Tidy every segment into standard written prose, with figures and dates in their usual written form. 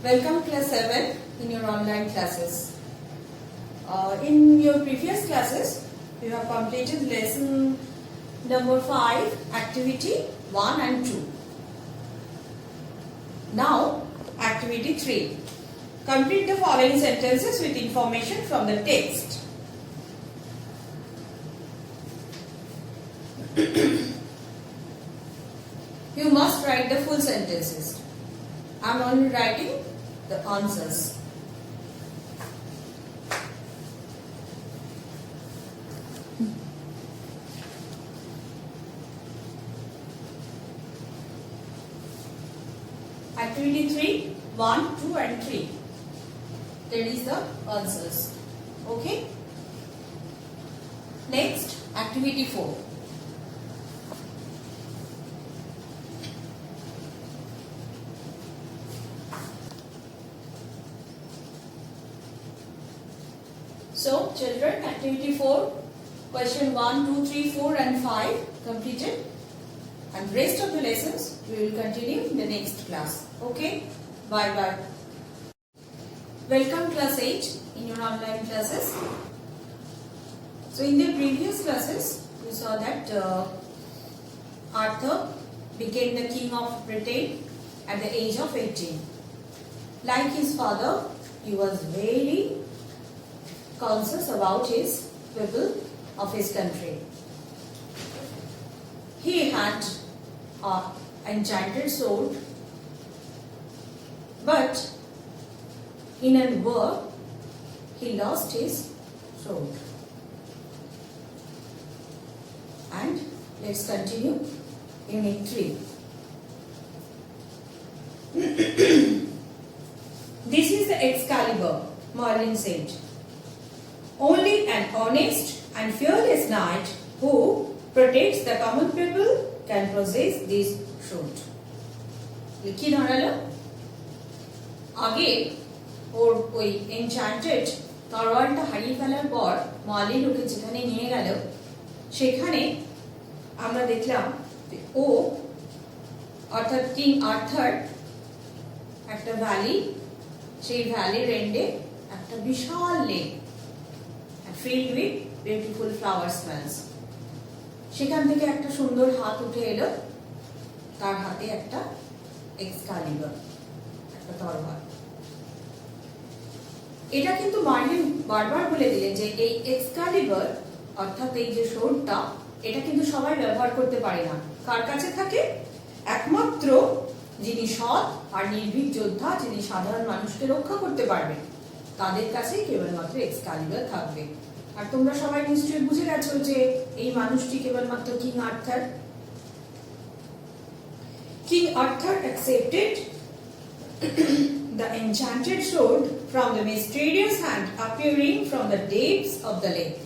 Welcome class 7 in your online classes. In your previous classes, you have completed lesson number 5, activity 1 and 2. Now, activity 3. Complete the following sentences with information from the text. You must write the full sentences. I am only writing the answers. Activity 3, 1, 2 and 3. That is the answers. Okay. Next, activity 4. So, children, activity 4, question 1, 2, 3, 4 and 5 completed. And rest of the lessons we will continue in the next class. Okay? Bye-bye. Welcome class 8 in your online classes. So, in the previous classes, we saw that Arthur became the king of Britain at the age of 18. Like his father, he was very conscious about his people of his country. He had an enchanted sword, but in a war he lost his sword. And let's continue unit 3. This is the Excalibur, Merlin said. Only an honest and fearless knight who protects the common people can possess this sword. কি দাঁড়ালো? আগে ওর ওই enchanted তরোয়ালটা হারিয়ে ফেলার পর marlin ওকে যেখানে নিয়ে গেল সেখানে আমরা দেখলাম ও অর্থাৎ কিং আর্থার একটা ভ্যালি, সেই ভ্যালির এন্ডে একটা বিশাল lake filled with beautiful flower smells. সেখান থেকে একটা সুন্দর হাত উঠে এলো, তার হাতে একটা এক্সকালিবার, একটা তরোয়াল। এটা কিন্তু মার্লিন বারবার বলে দিলেন যে এই এক্সকালিবার অর্থাৎ এই যে সোর্ডটা এটা কিন্তু সবাই ব্যবহার করতে পারে না। কার কাছে থাকে? একমাত্র যিনি সৎ আর নির্ভীক যোদ্ধা, যিনি সাধারণ মানুষকে রক্ষা করতে পারবেন, তাদের কাছেই কেবলমাত্র এক্সকালিবার থাকবে। আর তোমরা সবাই নিশ্চয়ই বুঝে গেছো যে এই মানুষটি কেবলমাত্র king Arthur. King Arthur accepted the enchanted sword from the mysterious hand appearing from the depths of the lake.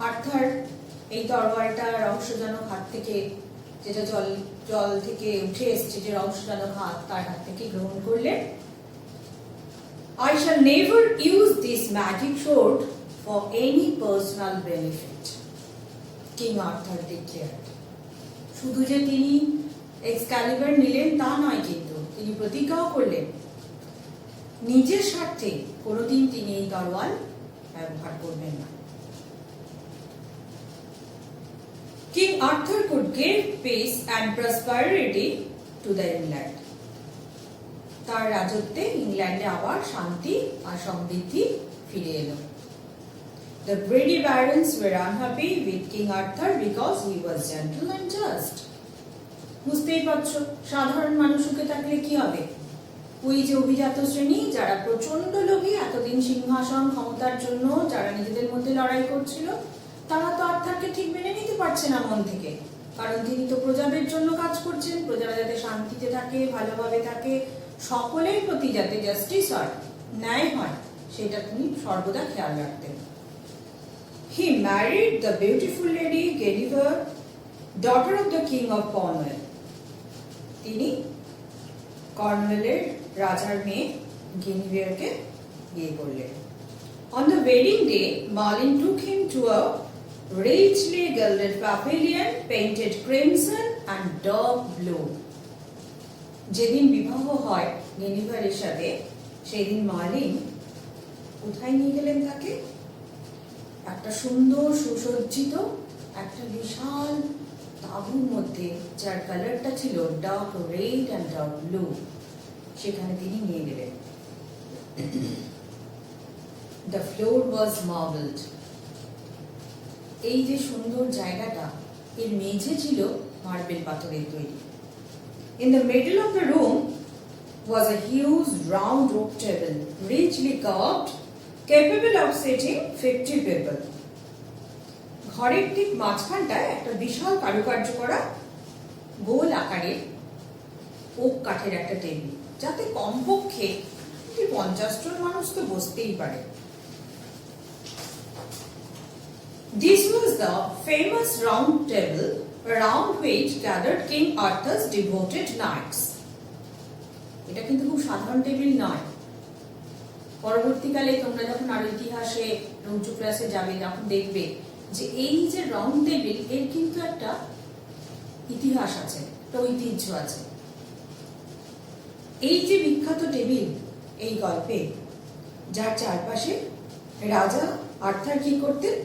Arthur এই তরোয়ালটা রহস্যজনক হাত থেকে, যেটা জল থেকে উঠে এসেছে, যে রহস্যজনক হাত, তার হাত থেকে গ্রহণ করলেন। I shall never use this magic sword for any personal benefit, King Arthur declared. শুধু যে তিনি এক্সকালিবার নিলেন তা নয়, কিন্তু তিনি প্রতিজ্ঞাও করলেন নিজের স্বার্থে কোনোদিন তিনি এই তরোয়াল ব্যবহার করবেন না। King Arthur could give peace and prosperity to the England. তার রাজত্বে ইংল্যান্ডে আবার শান্তি আর সমৃদ্ধি ফিরে এলো। The greedy barons were unhappy with King Arthur because he was gentle and just. বুঝতেই পারছো সাধারণ মানুষ সুখে থাকলে কি হবে? ওই যে অভিজাত শ্রেণী, যারা প্রচন্ড লোভী, এতদিন সিংহাসন ক্ষমতার জন্য যারা নিজেদের মধ্যে লড়াই করছিল, তারা তো আর্থারকে ঠিক মেনে নিতে পারছে না মন থেকে। কারণ তিনি তো প্রজাদের জন্য কাজ করছেন, প্রজারা যাতে শান্তিতে থাকে, ভালোভাবে থাকে, সকলের প্রতি যাতে জাস্টিস হয়, ন্যায় হয়, সেটা তিনি সর্বদা খেয়াল রাখতেন। He married the beautiful lady Guinevere, daughter of the king of Cornwall. তিনি কর্নওয়ালের রাজার মেয়ে গিনিভিয়ারকে বিয়ে করলেন। On the wedding day, Merlin took him to a richly gilded pavilion painted crimson and dark blue. যেদিন বিবাহ হয় গেনিভারের সাথে, সেই দিন মার্লিন কোথায় নিয়ে গেলেন তাকে? একটা সুন্দর সুসজ্জিত একটা বিশাল তাঁবুর মধ্যে, যার কালারটা ছিল dark red and dark blue, সেখানে তিনি নিয়ে গেলেন। The floor was marbled. এই যে সুন্দর জায়গাটা, এর মেঝে ছিল মার্বেল পাথরের তৈরি। In the middle of the room was a huge round oak table, richly carved, capable of seating 50 people. ঘরের ঠিক মাঝখানটায় একটা বিশাল কারুকার্য করা গোল আকারের ওক কাঠের একটা টেবিল, যাতে কমপক্ষে 50 জন মানুষ তো বসতেই পারে। This was the famous round table around which gathered King Arthur's devoted knights. এটা কিন্তু খুব সাধারণ টেবিল নয়। পরবর্তীকালে তোমরা যখন আরো ইতিহাসে উঁচু ক্লাসে যাবে, তখন দেখবে যে এই যে রাউন্ড টেবিল, এর কিন্তু একটা ইতিহাস আছে, একটা ঐতিহ্য আছে। এই যে বিখ্যাত টেবিল এই গল্পে, যার চারপাশে রাজা আর্থার কি করতেন,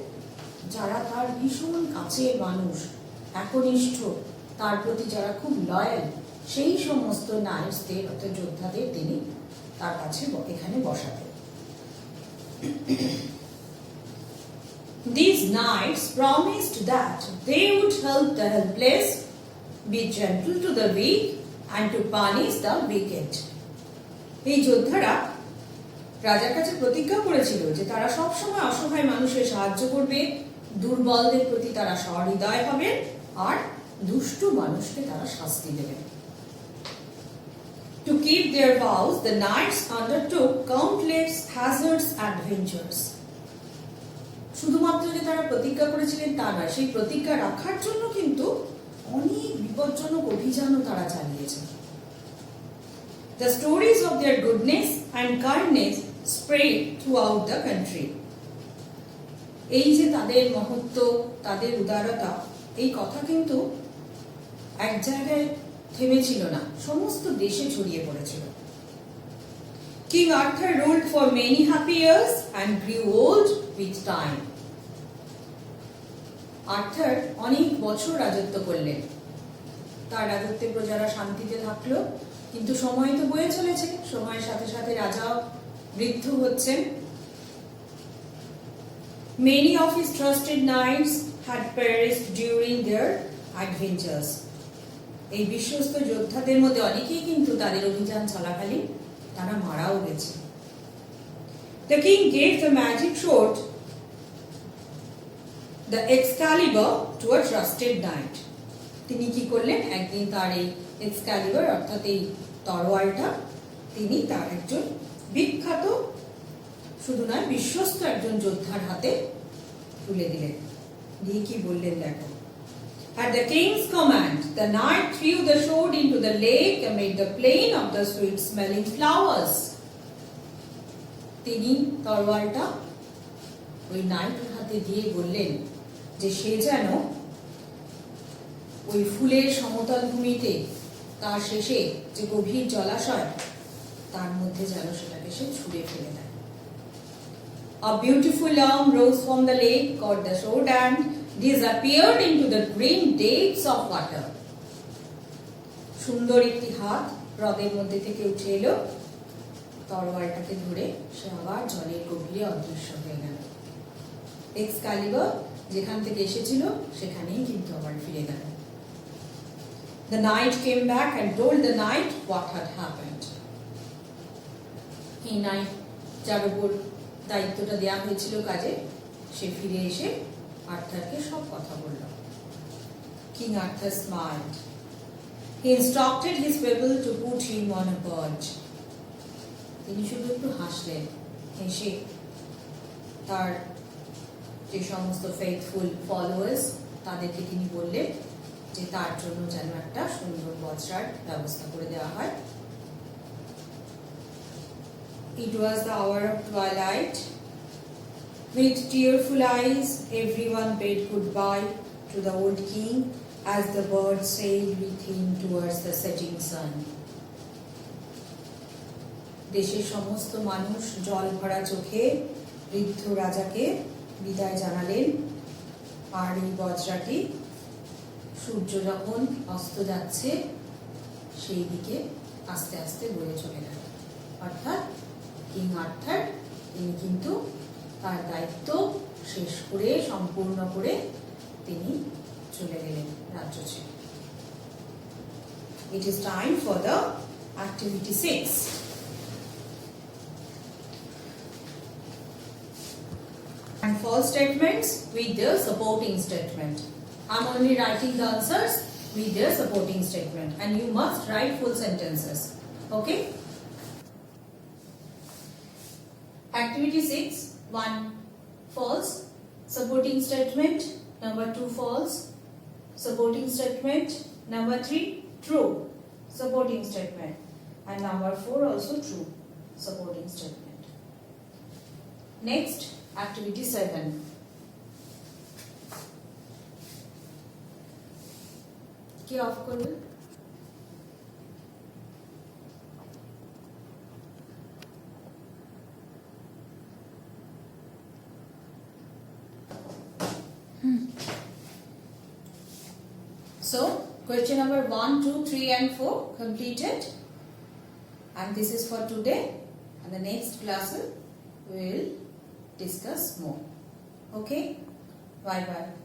যারা তার ভীষণ কাছের মানুষ, একনিষ্ঠ, তার প্রতি যারা খুব লয়াল, সেই সমস্ত নাইটসদের অর্থাৎ যোদ্ধাদের তিনি তার কাছে এখানে বসাতেন। These knights promised that they would help the helpless, be gentle to the weak, and to punish the wicked. এই যোদ্ধারা রাজার কাছে প্রতিজ্ঞা করেছিল যে তারা সবসময় অসহায় মানুষের সাহায্য করবে, দুর্বলদের প্রতি তারা সহৃদয় হবেন, আর দুষ্ট মানুষকে তারা শাস্তি দেবেন। To keep their vows, the knights undertook countless hazards and adventures. শুধুমাত্র যে তারা প্রতিজ্ঞা করেছিলেন তা নয়, সেই প্রতিজ্ঞা রাখার জন্য কিন্তু অনেক বিপজ্জনক অভিযানও তারা চালিয়েছেন। The stories of their goodness and kindness spread throughout the country. এই যে তাদের মহত্ব, তাদের উদারতা, এই কথা কিন্তু এক জায়গায় থেমেছিল না, সমস্ত দেশে ছড়িয়ে পড়েছিল। King Arthur ruled for many happy years and grew old with time. Arthur অনেক বছর রাজত্ব করলেন, তার রাজত্বে প্রজারা শান্তিতে থাকলো, কিন্তু সময় তো বয়ে চলেছে, সময়ের সাথে সাথে রাজাও বৃদ্ধ হচ্ছেন। Many of his trusted knights had perished during their adventures. এই বিশ্বস্ত যোদ্ধাদের মধ্যে অনেকেই কিন্তু তাদের অভিযান চলাকালীন তারা মারাও গেছে। The king gave the magic sword, the Excalibur, to a trusted knight. তিনি কি করলেন, একদিন তার এই এক্সক্যালিবার অর্থাৎ এই তরোয়ালটা তিনি তার একজন বিখ্যাত, শুধু নয় বিশ্বস্ত একজন যোদ্ধার হাতে তুলে দিলেন। দিয়ে কি বললেন দেখো, At the king's command, the knight threw the sword into the lake amid the plain of the sweet-smelling flowers. তিনি তরোয়ালটা ওই নাইটের হাতে দিয়ে বললেন যে সে যেন ওই ফুলের সমতল ভূমিতে, তার শেষে যে গভীর জলাশয়, তার মধ্যে যেন সেটাকে সে ছুঁড়ে ফেলে দেয়। A beautiful arm rose from the lake, caught the sword and disappeared into the green depths of water. সুন্দর একটি হাত হ্রদের মধ্যে থেকে উঠে এলো, তরোয়ালটাকে ধরে সে আবার জলের গভীরে অদৃশ্য হয়ে গেল। এক্সক্যালিবার যেখান থেকে এসেছিল সেখানেই কিন্তু আবার ফিরে গেল। The knight came back and told the knight what had happened. এই নাইট যার উপর দায়িত্বটা দেওয়া হয়েছিল কাজে, সে ফিরে এসে আর্থারকে সব কথা বলল। King Arthur smiled. He instructed his people to put him on a perch. তিনি শুধু একটু হাসলেন, হেসে তার যে সমস্ত ফেথফুল ফলোয়ার্স তাদেরকে তিনি বললেন যে তার জন্য যেন একটা সুন্দর বজ্রার ব্যবস্থা করে দেওয়া হয়। It was the hour of twilight. With tearful eyes, everyone bade goodbye to the old king as the birds sailed with him towards the setting sun. দেশের সমস্ত মানুষ জল ভরা চোখে বৃদ্ধ রাজাকে বিদায় জানালেন। আর এই বজ্রাটি সূর্য যখন অস্ত যাচ্ছে সেই দিকে আস্তে আস্তে বয়ে চলে গেল। অর্থাৎ কিং আর্থার তিনি কিন্তু তার দায়িত্ব শেষ করে সম্পূর্ণ করে তিনি চলে গেলেন রাজ্য ছেড়ে। It is time for the activity 6. And false statements with their supporting statement. I'm only writing the answers with their supporting statement, and you must write full sentences. Okay? Activity 6. 1. False supporting statement. Number 2. False supporting statement. Number 3. True supporting statement. And number 4 also true supporting statement. Next, activity 7. কি of করবে? So, question number 1, 2, 3 and 4 completed. And this is for today. And the next class we will discuss more. Okay? Bye bye.